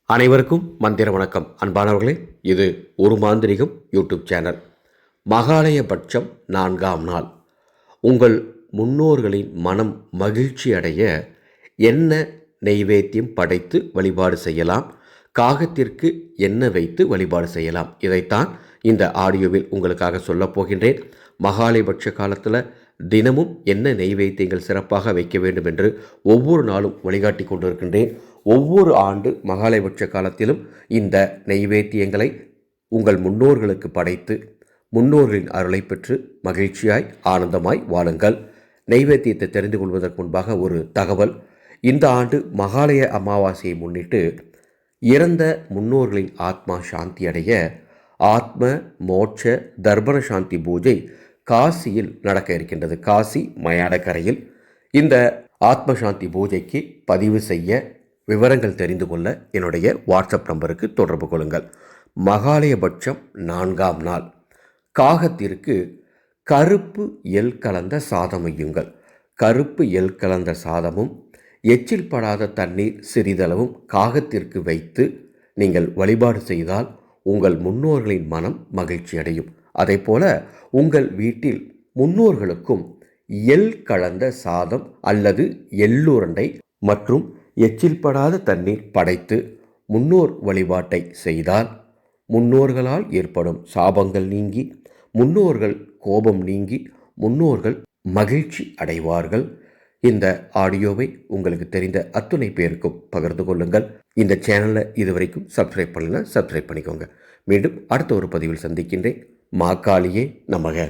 அனைவருக்கும் மந்திர வணக்கம். அன்பானவர்களே, இது ஒரு மாந்திரிகம் யூடியூப் சேனல். மகாலயபட்சம் 4ஆம் நாள். உங்கள் முன்னோர்களின் மனம் மகிழ்ச்சி அடைய என்ன நெய்வேத்தியம் படைத்து வழிபாடு செய்யலாம், காகத்திற்கு என்ன வைத்து வழிபாடு செய்யலாம், இதைத்தான் இந்த ஆடியோவில் உங்களுக்காக சொல்லப் போகின்றேன். மகாலயபட்ச காலத்தில் தினமும் என்ன நெய்வேத்தியங்கள் சிறப்பாக வைக்க வேண்டும் என்று ஒவ்வொரு நாளும் வழிகாட்டி கொண்டிருக்கின்றேன். ஒவ்வொரு ஆண்டு மகாலயபட்ச காலத்திலும் இந்த நெய்வேத்தியங்களை உங்கள் முன்னோர்களுக்கு படைத்து முன்னோர்களின் அருளை பெற்று மகிழ்ச்சியாய் ஆனந்தமாய் வாழுங்கள். நெய்வேத்தியத்தை தெரிந்து கொள்வதற்கு முன்பாக ஒரு தகவல். இந்த ஆண்டு மகாலய அமாவாசையை முன்னிட்டு இறந்த முன்னோர்களின் ஆத்மா சாந்தி அடைய ஆத்ம மோட்ச தர்ப்பண சாந்தி பூஜை காசியில் நடக்க இருக்கின்றது. காசி மயானக்கரையில் இந்த ஆத்ம சாந்தி பூஜைக்கு பதிவு செய்ய விவரங்கள் தெரிந்து கொள்ள என்னுடைய வாட்ஸ்அப் நம்பருக்கு தொடர்பு கொள்ளுங்கள். மகாலயபட்சம் 4ஆம் நாள். காகத்திற்கு கருப்பு எள் கலந்த சாதம் வையுங்கள். கருப்பு எள் கலந்த சாதமும் எச்சில் படாத தண்ணீர் சிறிதளவும் காகத்திற்கு வைத்து நீங்கள் வழிபாடு செய்தால் உங்கள் முன்னோர்களின் மனம் மகிழ்ச்சி அடையும். அதே போல உங்கள் வீட்டில் முன்னோர்களுக்கும் எள் கலந்த சாதம் அல்லது எள்ளுருண்டை மற்றும் எச்சில் படாத தண்ணீர் படைத்து முன்னோர் வழிபாட்டை செய்தால் முன்னோர்களால் ஏற்படும் சாபங்கள் நீங்கி, முன்னோர்கள் கோபம் நீங்கி, முன்னோர்கள் மகிழ்ச்சி அடைவார்கள். இந்த ஆடியோவை உங்களுக்கு தெரிந்த அத்துணை பேருக்கும் பகிர்ந்து கொள்ளுங்கள். இந்த சேனலை இதுவரைக்கும் சப்ஸ்கிரைப் பண்ணலன்னா சப்ஸ்கிரைப் பண்ணிக்கோங்க. மீண்டும் அடுத்த ஒரு பதிவில் சந்திக்கின்றேன். மாகாளியே நமக.